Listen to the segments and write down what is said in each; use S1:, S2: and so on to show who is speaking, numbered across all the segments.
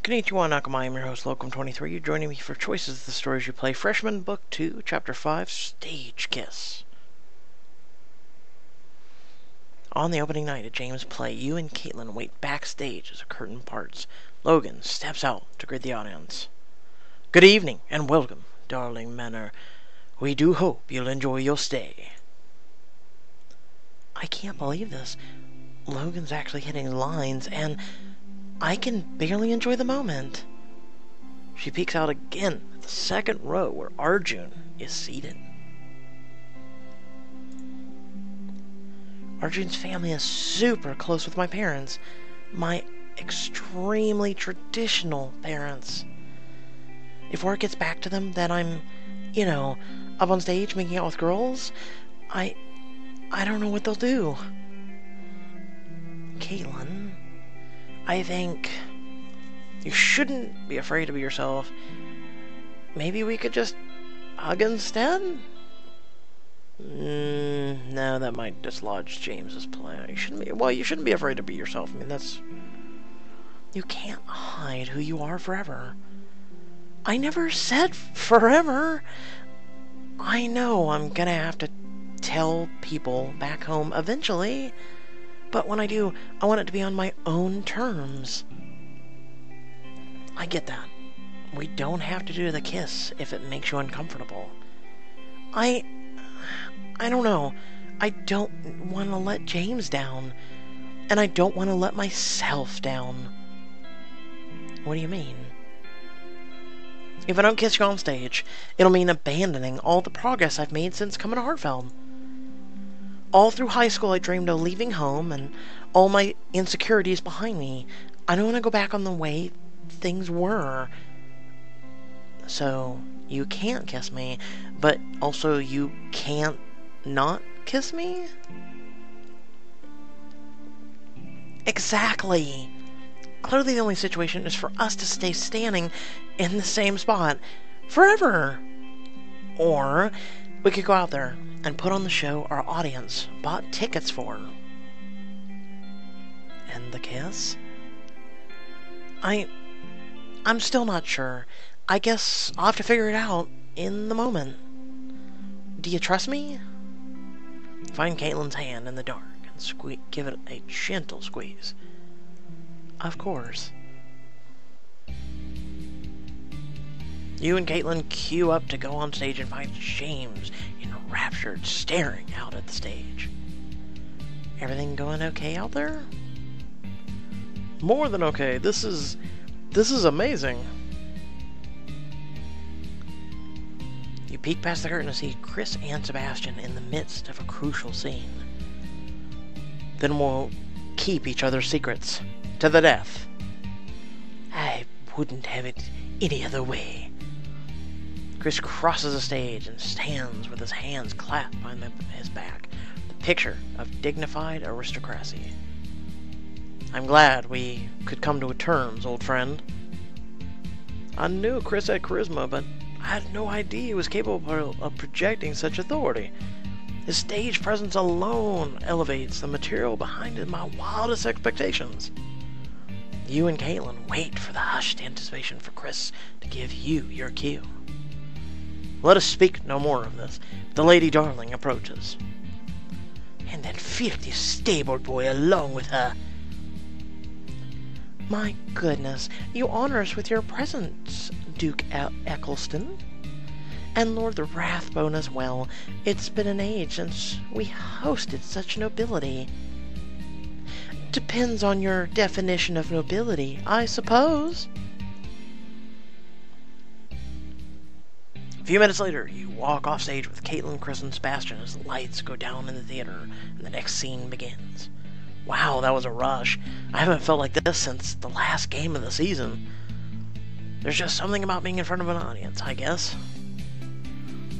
S1: Konnichiwa Nakama, I'm your host, Locum23. You're joining me for Choices of the Stories You Play, Freshman Book 2, Chapter 5, Stage Kiss. On the opening night at James' play, you and Kaitlyn wait backstage as a curtain parts. Logan steps out to greet the audience. Good evening, and welcome, darling Manor. We do hope you'll enjoy your stay. I can't believe this. Logan's actually hitting lines, and I can barely enjoy the moment. She peeks out again at the second row where Arjun is seated. Arjun's family is super close with my parents. My extremely traditional parents. If word gets back to them that I'm, up on stage making out with girls, I don't know what they'll do. Kaitlyn, I think you shouldn't be afraid to be yourself. Maybe we could just hug instead? No, that might dislodge James's plan. You shouldn't be afraid to be yourself. I mean, you can't hide who you are forever. I never said forever. I know I'm gonna have to tell people back home eventually. But when I do, I want it to be on my own terms. I get that. We don't have to do the kiss if it makes you uncomfortable. I don't know. I don't want to let James down. And I don't want to let myself down. What do you mean? If I don't kiss you on stage, it'll mean abandoning all the progress I've made since coming to Hartfeld. All through high school, I dreamed of leaving home and all my insecurities behind me. I don't want to go back on the way things were. So, you can't kiss me, but also you can't not kiss me? Exactly. Clearly the only situation is for us to stay standing in the same spot forever. Or we could go out there and put on the show our audience bought tickets for. And the kiss? I'm still not sure. I guess I'll have to figure it out in the moment. Do you trust me? Find Kaitlyn's hand in the dark and give it a gentle squeeze. Of course. You and Kaitlyn queue up to go on stage and find James enraptured, staring out at the stage. Everything going okay out there? More than okay. This is amazing. You peek past the curtain to see Chris and Sebastian in the midst of a crucial scene. Then we'll keep each other's secrets to the death. I wouldn't have it any other way. Chris crosses the stage and stands with his hands clasped behind his back, the picture of dignified aristocracy. I'm glad we could come to terms, old friend. I knew Chris had charisma, but I had no idea he was capable of projecting such authority. His stage presence alone elevates the material behind my wildest expectations. You and Kaitlyn wait for the hushed anticipation for Chris to give you your cue. Let us speak no more of this. The Lady Darling approaches. And that filthy stable boy along with her. My goodness, you honor us with your presence, Duke Eccleston. And Lord the Rathbone as well. It's been an age since we hosted such nobility. Depends on your definition of nobility, I suppose. A few minutes later, you walk off stage with Kaitlyn, Chris, and Sebastian as the lights go down in the theater and the next scene begins. Wow, that was a rush. I haven't felt like this since the last game of the season. There's just something about being in front of an audience, I guess.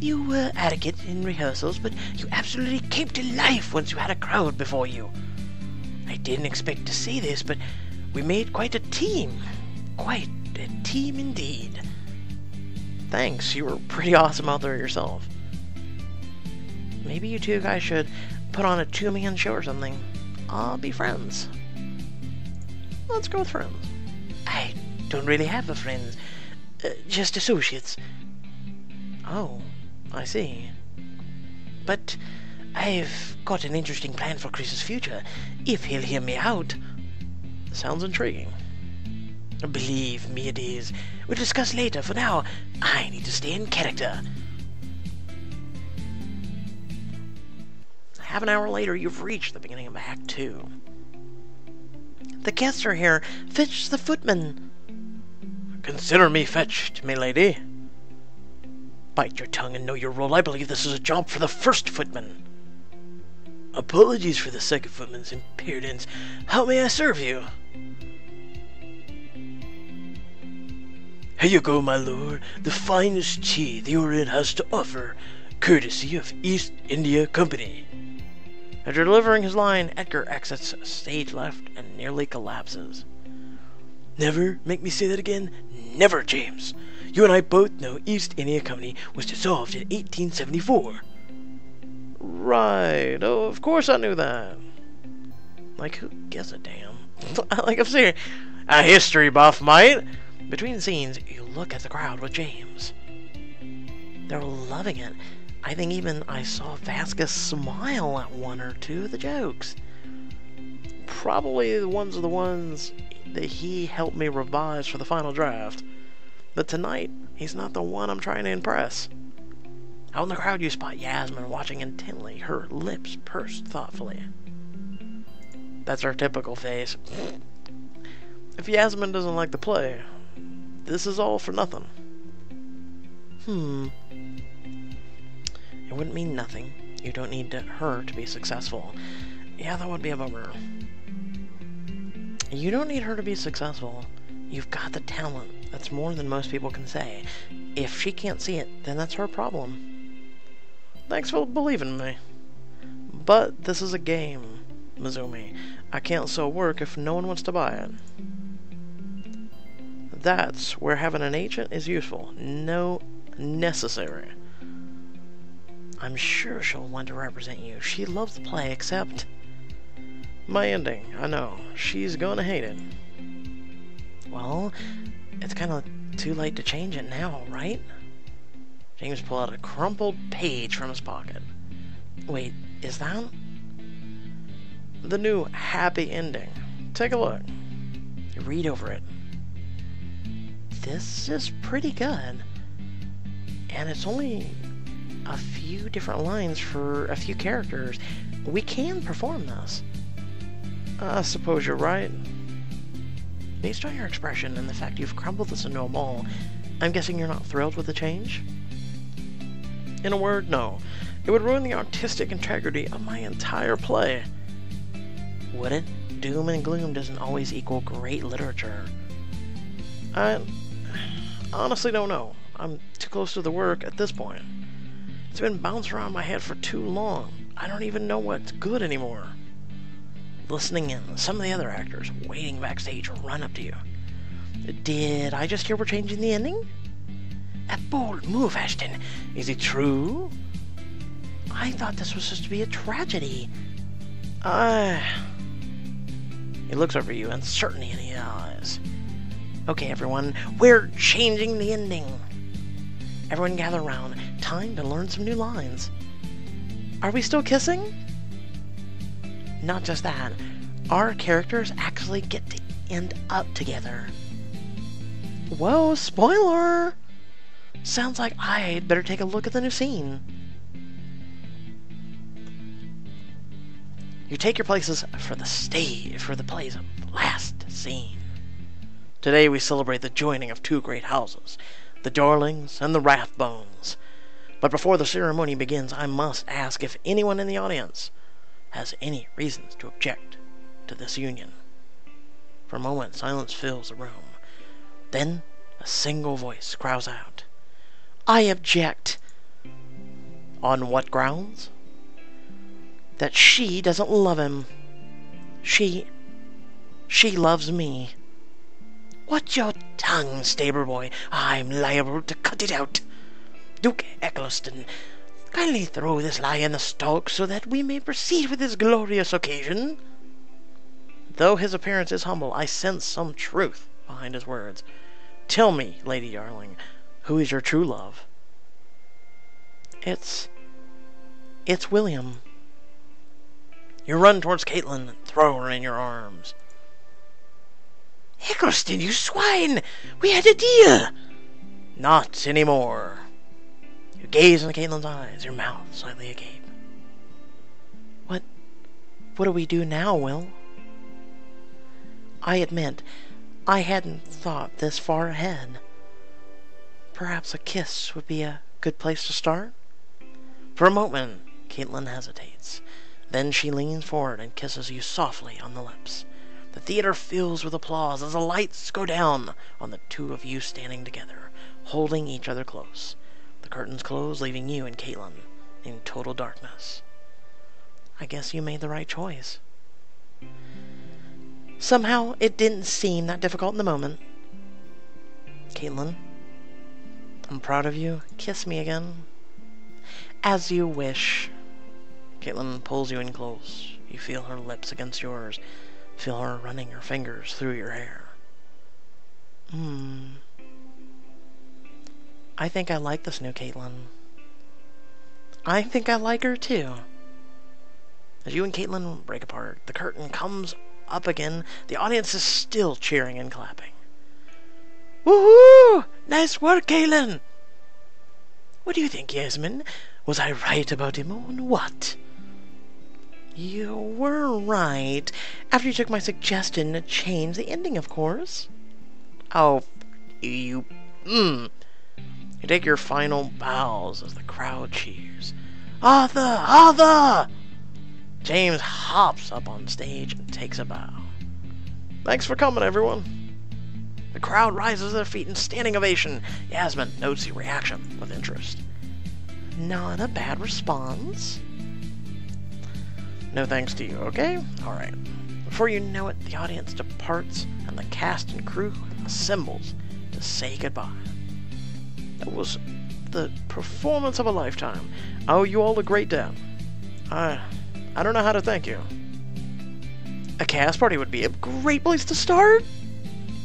S1: You were adequate in rehearsals, but you absolutely came to life once you had a crowd before you. I didn't expect to see this, but we made quite a team. Quite a team indeed. Thanks, you were pretty awesome out there yourself. Maybe you two guys should put on a two-man show or something. I'll be friends. Let's go with friends. I don't really have a friends. Just associates. Oh, I see. But I've got an interesting plan for Chris's future, if he'll hear me out. Sounds intriguing. Believe me, it is. We'll discuss later. For now, I need to stay in character. Half an hour later, you've reached the beginning of Act 2. The guests are here. Fetch the footman. Consider me fetched, milady. Bite your tongue and know your role. I believe this is a job for the first footman. Apologies for the second footman's impudence. How may I serve you? Here you go, my lord. The finest tea the Orient has to offer, courtesy of East India Company. After delivering his line, Edgar exits stage left and nearly collapses. Never make me say that again. Never, James. You and I both know East India Company was dissolved in 1874. Right. Oh, of course I knew that. Like, who gives a damn? Like, I'm serious. A history buff, mate. Between scenes, you look at the crowd with James. They're loving it. I think even I saw Vasquez smile at one or two of the jokes. Probably the ones that he helped me revise for the final draft. But tonight, he's not the one I'm trying to impress. Out in the crowd, you spot Yasmin watching intently, her lips pursed thoughtfully. That's her typical face. If Yasmin doesn't like the play, this is all for nothing. It wouldn't mean nothing. You don't need her to be successful. Yeah, that would be a bummer. You don't need her to be successful. You've got the talent. That's more than most people can say. If she can't see it, then that's her problem. Thanks for believing in me. But this is a game, Mizumi. I can't sell work if no one wants to buy it. That's where having an agent is useful. No, necessary. I'm sure she'll want to represent you. She loves the play, except my ending. I know. She's gonna hate it. Well, it's kind of too late to change it now, right? James pulled out a crumpled page from his pocket. Wait, is that the new happy ending? Take a look. You read over it. This is pretty good. And it's only a few different lines for a few characters. We can perform this. I suppose you're right. Based on your expression and the fact you've crumbled this into a ball, I'm guessing you're not thrilled with the change? In a word, no. It would ruin the artistic integrity of my entire play. Would it? Doom and gloom doesn't always equal great literature. I honestly don't know. I'm too close to the work at this point. It's been bouncing around my head for too long. I don't even know what's good anymore. Listening in, some of the other actors waiting backstage run up to you. Did I just hear we're changing the ending? A bold move, Ashton. Is it true? I thought this was supposed to be a tragedy. He looks over you, uncertainty in his eyes. Okay, everyone, we're changing the ending. Everyone gather around. Time to learn some new lines. Are we still kissing? Not just that. Our characters actually get to end up together. Whoa, spoiler! Sounds like I'd better take a look at the new scene. You take your places for the play's last scene. Today we celebrate the joining of two great houses, the Darlings and the Rathbones. But before the ceremony begins, I must ask if anyone in the audience has any reasons to object to this union. For a moment, silence fills the room. Then, a single voice cries out, I object. On what grounds? That she doesn't love him. She loves me. Watch your tongue, stable boy. I'm liable to cut it out. Duke Eccleston, kindly throw this lie in the stalk so that we may proceed with this glorious occasion. Though his appearance is humble, I sense some truth behind his words. Tell me, lady darling, who is your true love? It's William. You run towards Kaitlyn and throw her in your arms. Eggleston, you swine! We had a deal! Not anymore. You gaze into Kaitlyn's eyes, your mouth slightly agape. What do we do now, Will? I admit, I hadn't thought this far ahead. Perhaps a kiss would be a good place to start? For a moment, Kaitlyn hesitates. Then she leans forward and kisses you softly on the lips. The theater fills with applause as the lights go down on the two of you standing together, holding each other close. The curtains close, leaving you and Kaitlyn in total darkness. I guess you made the right choice. Somehow, it didn't seem that difficult in the moment. Kaitlyn, I'm proud of you. Kiss me again. As you wish. Kaitlyn pulls you in close. You feel her lips against yours. Feel her running her fingers through your hair. I think I like this new Kaitlyn. I think I like her too. As you and Kaitlyn break apart, the curtain comes up again. The audience is still cheering and clapping. Woohoo! Nice work, Kaitlyn! What do you think, Yasmin? Was I right about him or what? You were right. After you took my suggestion to change the ending, of course. Oh, you take your final bows as the crowd cheers. Arthur! Arthur! James hops up on stage and takes a bow. Thanks for coming, everyone. The crowd rises to their feet in standing ovation. Yasmin notes your reaction with interest. Not a bad response. No thanks to you, okay? Alright. Before you know it, the audience departs and the cast and crew assembles to say goodbye. That was the performance of a lifetime. I owe you all a great debt. I don't know how to thank you. A cast party would be a great place to start.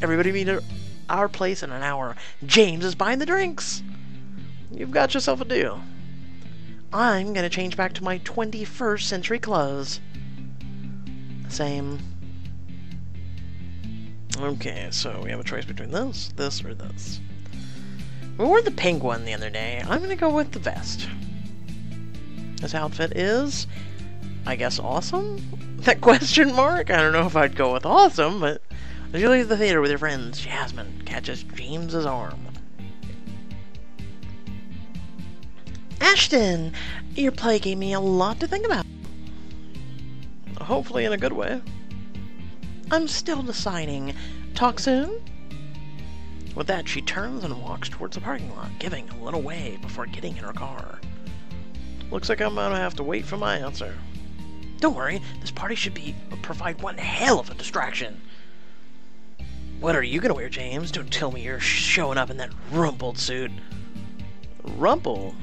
S1: Everybody meet at our place in an hour. James is buying the drinks. You've got yourself a deal. I'm gonna change back to my 21st century clothes. Same. Okay, so we have a choice between this, or this. We wore the pink one the other day. I'm gonna go with the vest. This outfit is, I guess, awesome? That question mark? I don't know if I'd go with awesome, but as you leave the theater with your friends, Jasmine catches James's arm. Ashton, your play gave me a lot to think about. Hopefully in a good way. I'm still deciding. Talk soon? With that, she turns and walks towards the parking lot, giving a little wave before getting in her car. Looks like I'm gonna have to wait for my answer. Don't worry, this party should provide one hell of a distraction. What are you gonna wear, James? Don't tell me you're showing up in that rumpled suit. Rumple?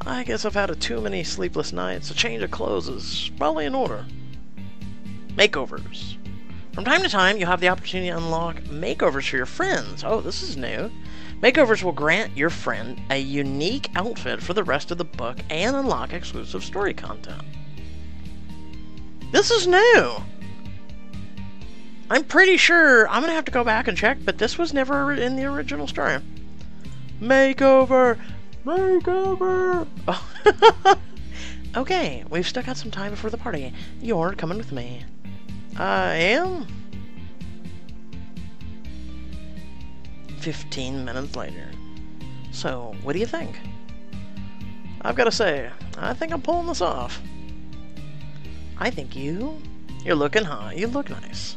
S1: I guess I've had too many sleepless nights. A change of clothes is probably in order. Makeovers. From time to time, you have the opportunity to unlock makeovers for your friends. Oh, this is new. Makeovers will grant your friend a unique outfit for the rest of the book and unlock exclusive story content. This is new! I'm pretty sure I'm gonna have to go back and check, but this was never in the original story. Makeover! Makeover! Oh. Okay, we've still got some time before the party. You're coming with me. I am? 15 minutes later. So, what do you think? I've got to say, I think I'm pulling this off. I think you're looking hot. You look nice.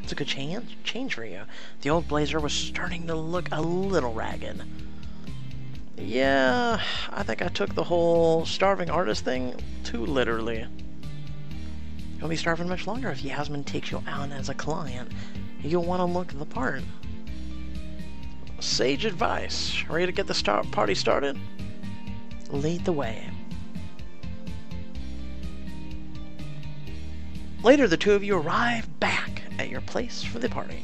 S1: It's a good change for you. The old blazer was starting to look a little ragged. Yeah, I think I took the whole starving artist thing too literally. You won't be starving much longer if Yasmin takes you on as a client. You'll want to look the part. Sage advice. Ready to get the party started? Lead the way. Later, the two of you arrive back at your place for the party.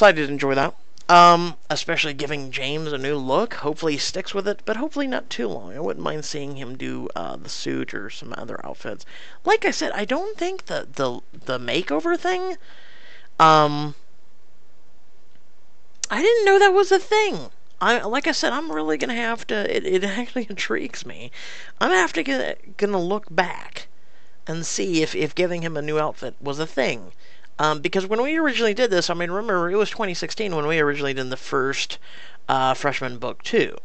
S1: So I did enjoy that. Especially giving James a new look. Hopefully he sticks with it, but hopefully not too long. I wouldn't mind seeing him do the suit or some other outfits. Like I said, I don't think the makeover thing. I didn't know that was a thing. Like I said, I'm really gonna have to. It actually intrigues me. I'm gonna have to gonna look back and see if giving him a new outfit was a thing. Because when we originally did this, I mean, remember, it was 2016 when we originally did the first freshman book 2.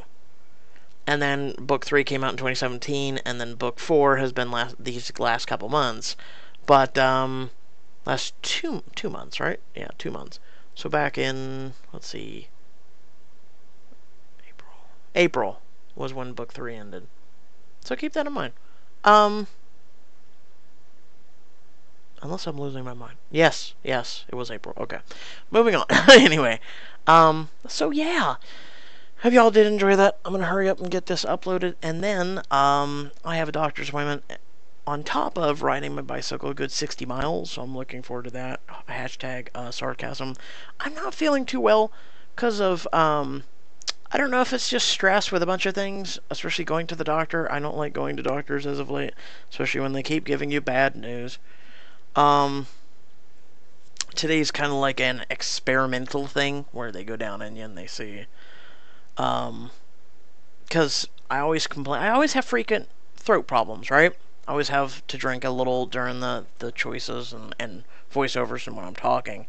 S1: And then book 3 came out in 2017, and then book 4 has been these last couple months. But, last two months, right? Yeah, 2 months. So back in, let's see, April was when book 3 ended. So keep that in mind. Unless I'm losing my mind. Yes, it was April. Okay. Moving on. Anyway. So yeah. Hope y'all did enjoy that. I'm going to hurry up and get this uploaded. And then, I have a doctor's appointment on top of riding my bicycle a good 60 miles. So I'm looking forward to that. Hashtag, sarcasm. I'm not feeling too well because of, I don't know if it's just stress with a bunch of things, especially going to the doctor. I don't like going to doctors as of late, especially when they keep giving you bad news. Today's kind of like an experimental thing where they go down in you and they see, because I always complain, I always have frequent throat problems, right? I always have to drink a little during the choices and voiceovers and when I'm talking.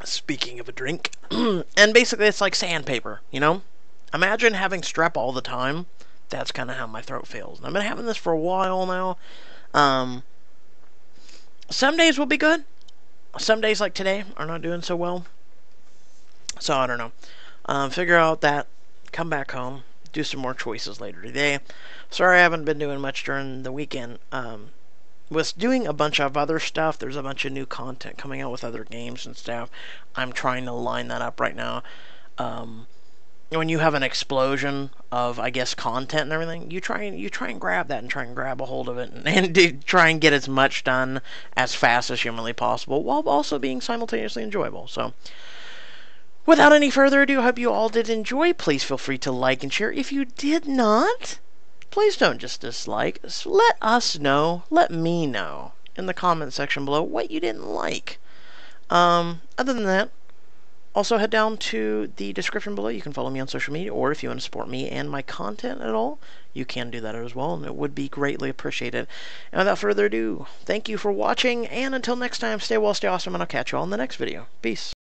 S1: Speaking of a drink, and basically it's like sandpaper, you know? Imagine having strep all the time. That's kind of how my throat feels. And I've been having this for a while now. Some days will be good. Some days, like today, are not doing so well. So, I don't know. Figure out that, come back home, do some more choices later today. Sorry I haven't been doing much during the weekend. Was doing a bunch of other stuff. There's a bunch of new content coming out with other games and stuff. I'm trying to line that up right now. When you have an explosion of, I guess, content and everything, you try and grab that and try and grab a hold of it and try and get as much done as fast as humanly possible while also being simultaneously enjoyable. So, without any further ado, I hope you all did enjoy. Please feel free to like and share. If you did not, please don't just dislike. Let us know, let me know in the comment section below what you didn't like. Other than that, also head down to the description below. You can follow me on social media, or if you want to support me and my content at all, you can do that as well, and it would be greatly appreciated. And without further ado, thank you for watching, and until next time, stay well, stay awesome, and I'll catch you all in the next video. Peace.